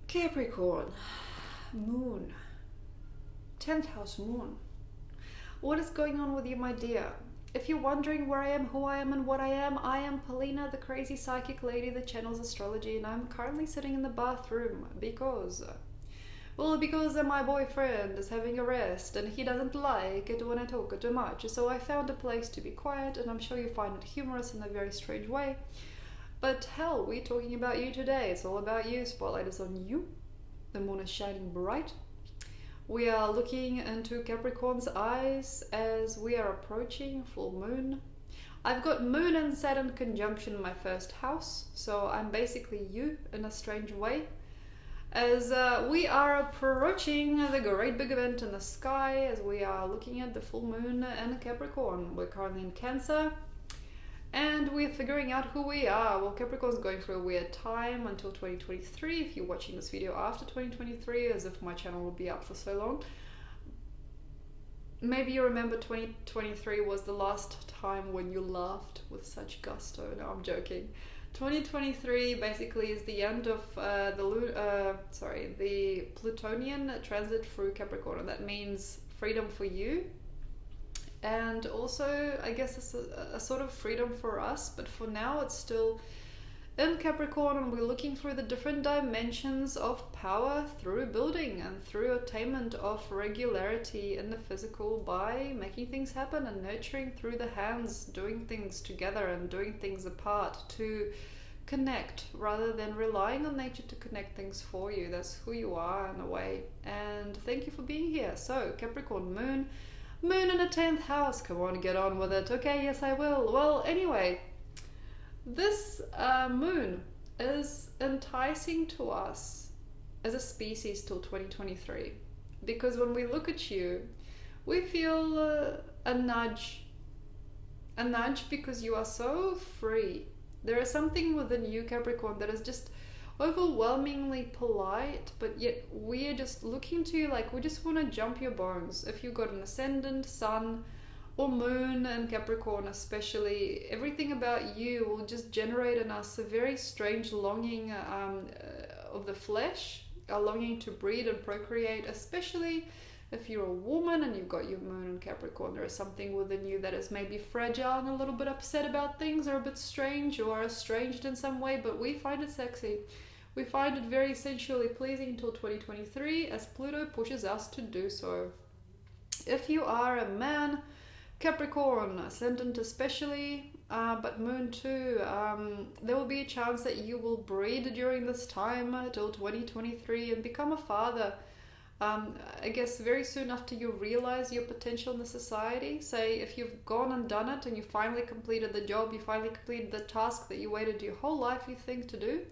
Capricorn, moon, 10th house moon. What is going on with you, my dear? If you're wondering where I am, who I am, and what I am Polina, the crazy psychic lady that channels astrology, and I'm currently sitting in the bathroom because my boyfriend is having a rest and he doesn't like it when I talk too much. So I found a place to be quiet, and I'm sure you find it humorous in a very strange way. But hell, we're talking about you today. It's all about you. Spotlight is on you. The moon is shining bright. We are looking into Capricorn's eyes as we are approaching full moon. I've got Moon and Saturn conjunction in my first house, so I'm basically you in a strange way. As we are approaching the great big event in the sky, as we are looking at the full moon and Capricorn. We're currently in Cancer, and we're figuring out who we are. Well, Capricorn's going through a weird time until 2023. If you're watching this video after 2023, as if my channel will be up for so long. Maybe you remember 2023 was the last time when you laughed with such gusto. No, I'm joking. 2023 basically is the end of the Plutonian transit through Capricorn, and that means freedom for you. And also, I guess it's a sort of freedom for us, but for now it's still in Capricorn, and we're looking through the different dimensions of power through building and through attainment of regularity in the physical by making things happen and nurturing through the hands, doing things together and doing things apart to connect rather than relying on nature to connect things for you. That's who you are in a way. And thank you for being here. So Capricorn moon in a 10th house. Come on, get on with it. Okay, yes, I will. Well, anyway, this moon is enticing to us as a species till 2023. Because when we look at you, we feel a nudge. A nudge because you are so free. There is something within you, Capricorn, that is just overwhelmingly polite, but yet we're just looking to you like we just want to jump your bones. If you've got an ascendant, sun, or moon and Capricorn especially, everything about you will just generate in us a very strange longing of the flesh, a longing to breed and procreate, especially if you're a woman and you've got your moon in Capricorn. There is something within you that is maybe fragile and a little bit upset about things, or a bit strange or estranged in some way, but we find it sexy. We find it very sensually pleasing until 2023 as Pluto pushes us to do so. If you are a man, Capricorn, ascendant especially, but moon too, there will be a chance that you will breed during this time till 2023 and become a father. I guess very soon after you realize your potential in the society. Say if you've gone and done it and you finally completed the job, you finally completed the task that you waited your whole life you think to do,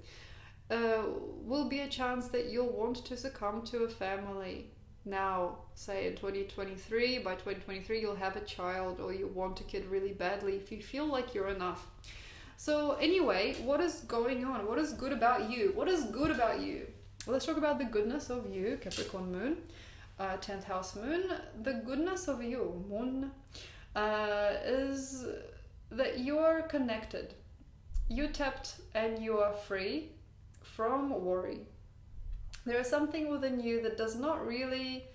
will be a chance that you'll want to succumb to a family. Now, say in 2023, by 2023 you'll have a child, or you want a kid really badly if you feel like you're enough. So anyway, what is going on? What is good about you? What is good about you? Well, let's talk about the goodness of you, Capricorn moon, 10th house moon. The goodness of you, moon, is that you are connected. You tapped and you are free from worry. There is something within you that does not really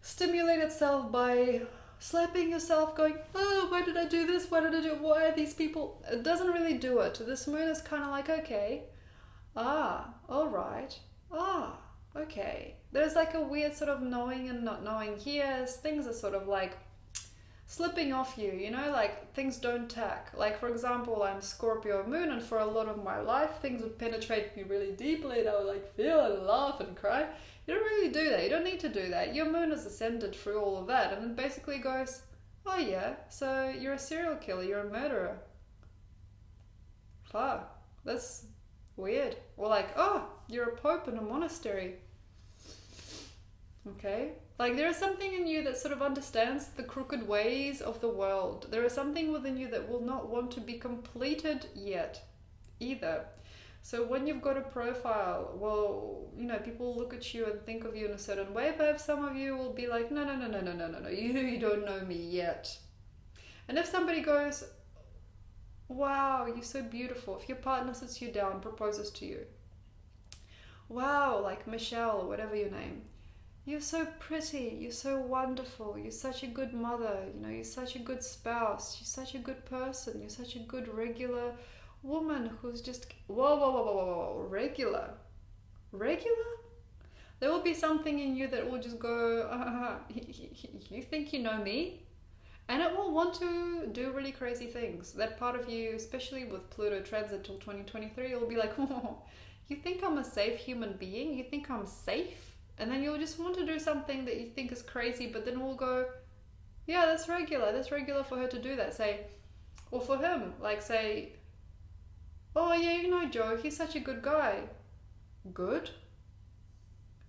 stimulate itself by slapping yourself going, oh, why did I do this? Why did I do it? Why are these people? It doesn't really do it. This moon is kind of like, okay, all right, okay. There's like a weird sort of knowing and not knowing here as things are sort of like slipping off you, you know, like things don't tack. Like for example, I'm Scorpio moon, and for a lot of my life things would penetrate me really deeply and I would like feel and laugh and cry. You don't really do that. You don't need to do that. Your moon is ascended through all of that, and it basically goes, oh yeah, so you're a serial killer, you're a murderer. Fuck, that's weird. Or like, oh, you're a pope in a monastery. Okay. Like there is something in you that sort of understands the crooked ways of the world. There is something within you that will not want to be completed yet either. So when you've got a profile, well, you know, people look at you and think of you in a certain way, but some of you will be like, no, you don't know me yet. And if somebody goes, wow, you're so beautiful, if your partner sits you down, proposes to you, wow, like Michelle or whatever your name, you're so pretty, you're so wonderful, you're such a good mother, you know, you're such a good spouse, you're such a good person, you're such a good regular woman who's just, whoa, whoa, whoa, whoa, whoa, whoa, regular? Regular? There will be something in you that will just go, you think you know me? And it will want to do really crazy things. That part of you, especially with Pluto transit till 2023, it will be like, oh, you think I'm a safe human being? You think I'm safe? And then you'll just want to do something that you think is crazy, but then we'll go, yeah, that's regular. That's regular for her to do that. Say, or for him, like say, oh yeah, you know Joe, he's such a good guy. Good?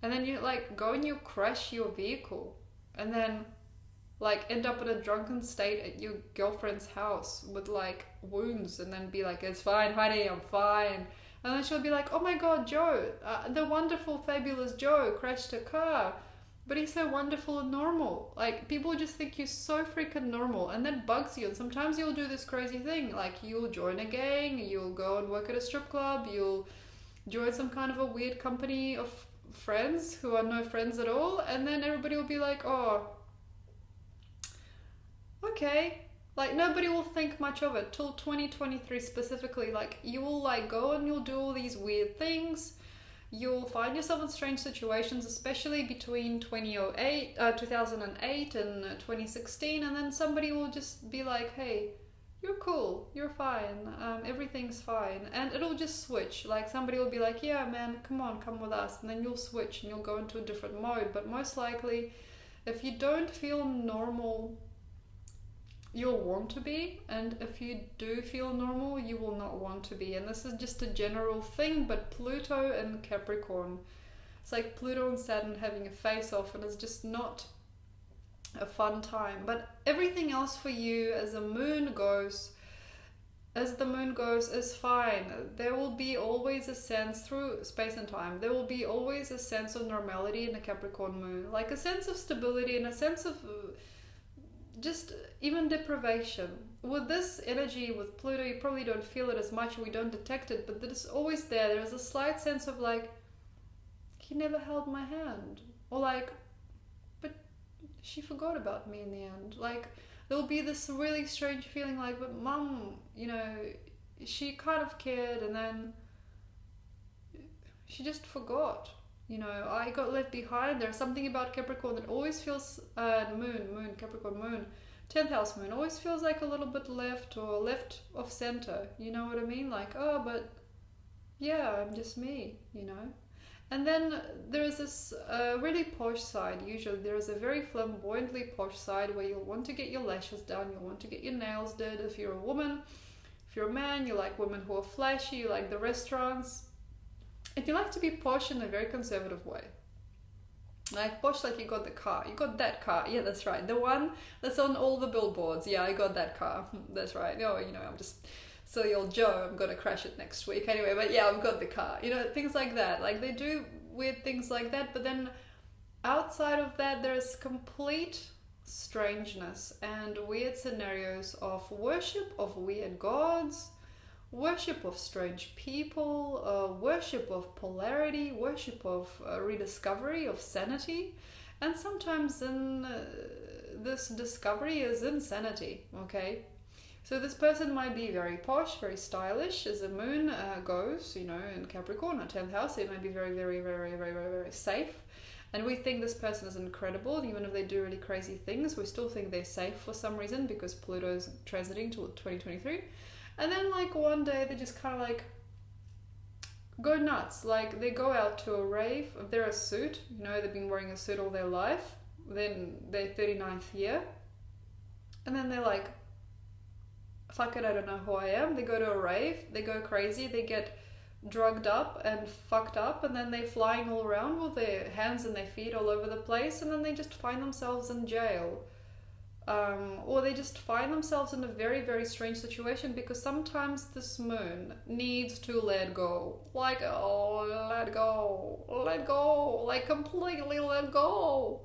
And then you like go and you crash your vehicle. And then like end up in a drunken state at your girlfriend's house with like wounds, and then be like, it's fine honey, I'm fine. And then she'll be like, oh my god, Joe, the wonderful fabulous Joe crashed a car, but he's so wonderful and normal. Like people just think you're so freaking normal, and that bugs you. And sometimes you'll do this crazy thing, like you'll join a gang, you'll go and work at a strip club, you'll join some kind of a weird company of friends who are no friends at all, and then everybody will be like, oh, okay. Like nobody will think much of it till 2023 specifically. Like you will like go and you'll do all these weird things. You'll find yourself in strange situations, especially between 2008 and 2016, and then somebody will just be like, hey, you're cool, you're fine, everything's fine, and it'll just switch. Like somebody will be like, yeah man, come on, come with us, and then you'll switch and you'll go into a different mode. But most likely, if you don't feel normal, you'll want to be, and if you do feel normal, you will not want to be. And this is just a general thing, but Pluto and Capricorn, it's like Pluto and Saturn having a face off, and it's just not a fun time. But everything else for you as the moon goes is fine. There will be always a sense through space and time, there will be always a sense of normality in a Capricorn moon, like a sense of stability and a sense of just even deprivation. With this energy with Pluto, you probably don't feel it as much, we don't detect it, but it's always there. There's a slight sense of like, he never held my hand, or like, but she forgot about me in the end. Like there'll be this really strange feeling like, but mum, you know, she kind of cared, and then she just forgot. You know, I got left behind. There's something about Capricorn that always feels, Capricorn moon, 10th house moon, always feels like a little bit left or left of center. You know what I mean? Like, oh, but yeah, I'm just me, you know? And then there's this really posh side. Usually there's a very flamboyantly posh side where you'll want to get your lashes done, you'll want to get your nails did. If you're a woman, if you're a man, you like women who are flashy, you like the restaurants. And you like to be posh in a very conservative way. Like posh, like you got the car. You got that car. Yeah, that's right. The one that's on all the billboards. Yeah, I got that car. That's right. No, you know, I'm just silly old Joe. I'm going to crash it next week anyway. But yeah, I've got the car. You know, things like that. Like they do weird things like that. But then outside of that, there's complete strangeness and weird scenarios of worship of weird gods, worship of strange people, worship of polarity, worship of rediscovery of sanity. And sometimes in this discovery is insanity, okay? So this person might be very posh, very stylish as the moon goes, you know, in Capricorn or 10th house. They might be very, very, very, very, very, very safe. And we think this person is incredible. Even if they do really crazy things, we still think they're safe for some reason because Pluto's transiting till 2023. And then like one day they just kind of like go nuts. Like they go out to a rave. If they're a suit, you know, they've been wearing a suit all their life. Then their 39th year. And then they're like, fuck it, I don't know who I am. They go to a rave. They go crazy. They get drugged up and fucked up. And then they're flying all around with their hands and their feet all over the place. And then they just find themselves in jail. Or they just find themselves in a very, very strange situation because sometimes this moon needs to let go. Like, oh, let go, like completely let go.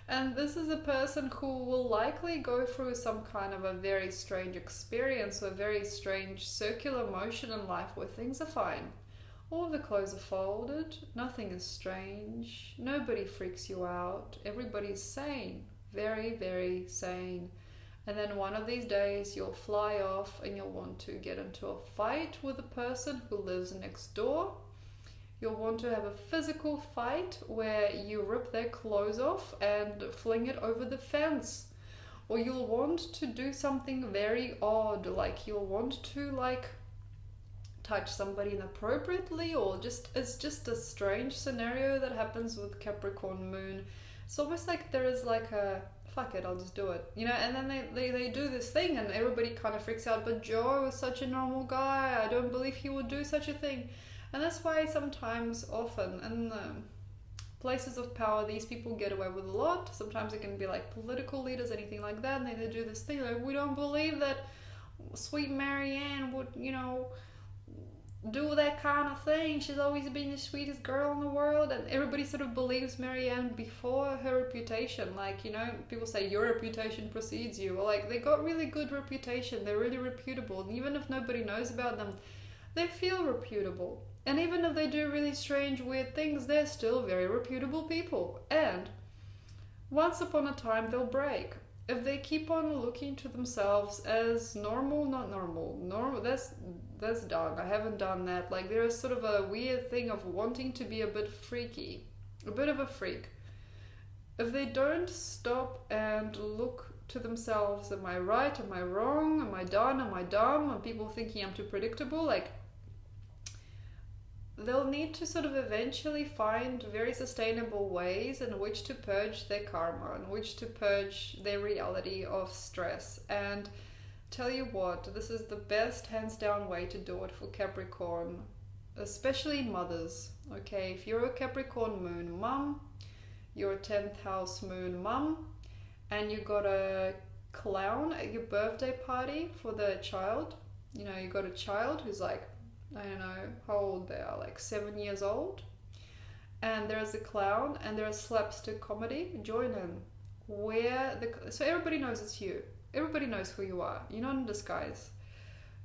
And this is a person who will likely go through some kind of a very strange experience or a very strange circular motion in life where things are fine. All the clothes are folded, nothing is strange, nobody freaks you out, everybody's sane, very, very sane. And then one of these days you'll fly off and you'll want to get into a fight with a person who lives next door. You'll want to have a physical fight where you rip their clothes off and fling it over the fence. Or you'll want to do something very odd, like you'll want to touch somebody inappropriately, or it's just a strange scenario that happens with Capricorn moon. It's almost like there is like a fuck it, I'll just do it, and then they do this thing and everybody kind of freaks out, but Joe is such a normal guy, I don't believe he would do such a thing. And that's why sometimes, often in the places of power, these people get away with a lot. Sometimes it can be like political leaders, anything like that, and they do this thing like, we don't believe that sweet Marianne would do that kind of thing, she's always been the sweetest girl in the world, and everybody sort of believes Marianne before her reputation. People say your reputation precedes you, or they got really good reputation, they're really reputable, and even if nobody knows about them, they feel reputable. And even if they do really strange, weird things, they're still very reputable people. And once upon a time they'll break. If they keep on looking to themselves as normal, not normal, that's done. I haven't done that. There is sort of a weird thing of wanting to be a bit freaky, a bit of a freak. If they don't stop and look to themselves, am I right, am I wrong, am I done, am I dumb, and people thinking I'm too predictable, they'll need to sort of eventually find very sustainable ways in which to purge their karma, in which to purge their reality of stress. And tell you what, this is the best hands down way to do it for Capricorn, especially mothers. Okay, if you're a Capricorn moon mum, you're a 10th house moon mum, and you got a clown at your birthday party for the child, you got a child who's I don't know how old they are, 7 years old, and there's a clown and there's slapstick comedy, join in. So everybody knows it's you. Everybody knows who you are. You're not in disguise.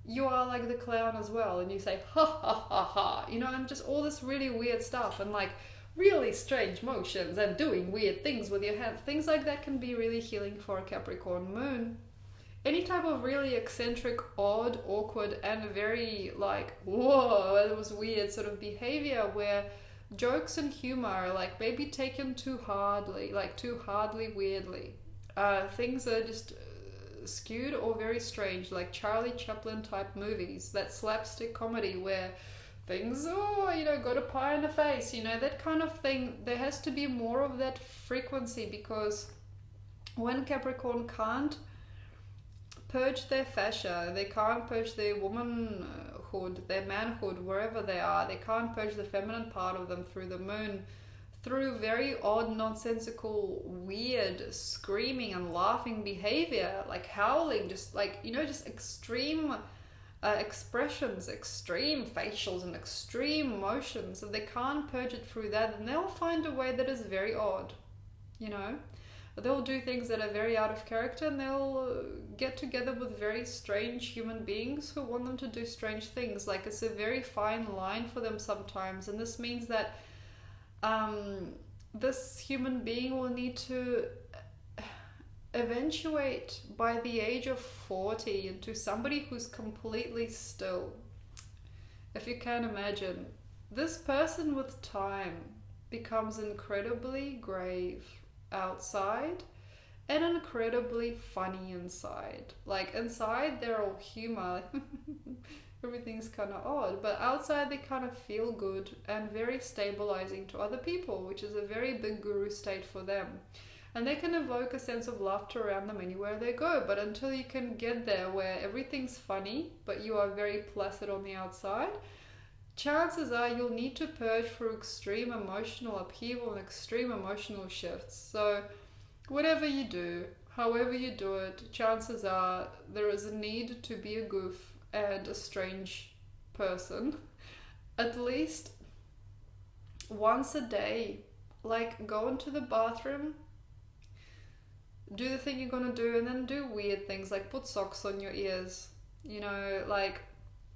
You are like the clown as well, and you say ha ha ha ha, and just all this really weird stuff, and really strange motions, and doing weird things with your hands. Things like that can be really healing for a Capricorn moon. Any type of really eccentric, odd, awkward, and very whoa, it was weird sort of behavior where jokes and humor are maybe taken too hardly, weirdly. Things are just skewed or very strange, like Charlie Chaplin type movies, that slapstick comedy where things, got a pie in the face, that kind of thing. There has to be more of that frequency, because when Capricorn can't purge their fascia, they can't purge their womanhood, their manhood, wherever they are, they can't purge the feminine part of them through the moon, through very odd, nonsensical, weird screaming and laughing behavior, howling, just extreme expressions, extreme facials and extreme emotions. If they can't purge it through that, then they'll find a way that is very odd, They'll do things that are very out of character, and they'll get together with very strange human beings who want them to do strange things. It's a very fine line for them sometimes, and this means that this human being will need to eventuate by the age of 40 into somebody who's completely still. If you can imagine, this person with time becomes incredibly grave outside and incredibly funny inside. Inside they're all humor, everything's kind of odd, but outside they kind of feel good and very stabilizing to other people, which is a very big guru state for them. And they can evoke a sense of laughter around them anywhere they go. But until you can get there where everything's funny but you are very placid on the outside, chances are you'll need to purge through extreme emotional upheaval and extreme emotional shifts. So whatever you do, however you do it, chances are there is a need to be a goof and a strange person at least once a day. Go into the bathroom, do the thing you're gonna do, and then do weird things put socks on your ears,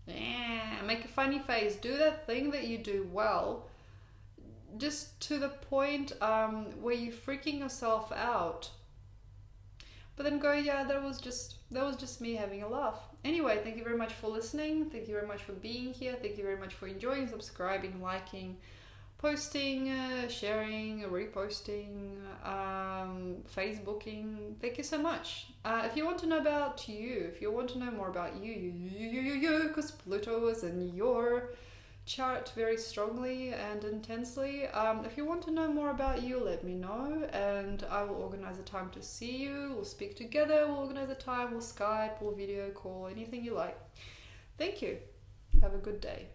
make a funny face, do that thing that you do well, just to the point where you're freaking yourself out, but then go, yeah, that was just me having a laugh. Anyway, thank you very much for listening. Thank you very much for being here. Thank you very much for enjoying, subscribing, liking, posting, sharing, reposting, Facebooking. Thank you so much. If you want to know about you, if you want to know more about you, because Pluto is in your chart very strongly and intensely. If you want to know more about you, let me know, and I will organize a time to see you. We'll speak together, we'll organize a time, we'll Skype, we'll video call, anything you like. Thank you. Have a good day.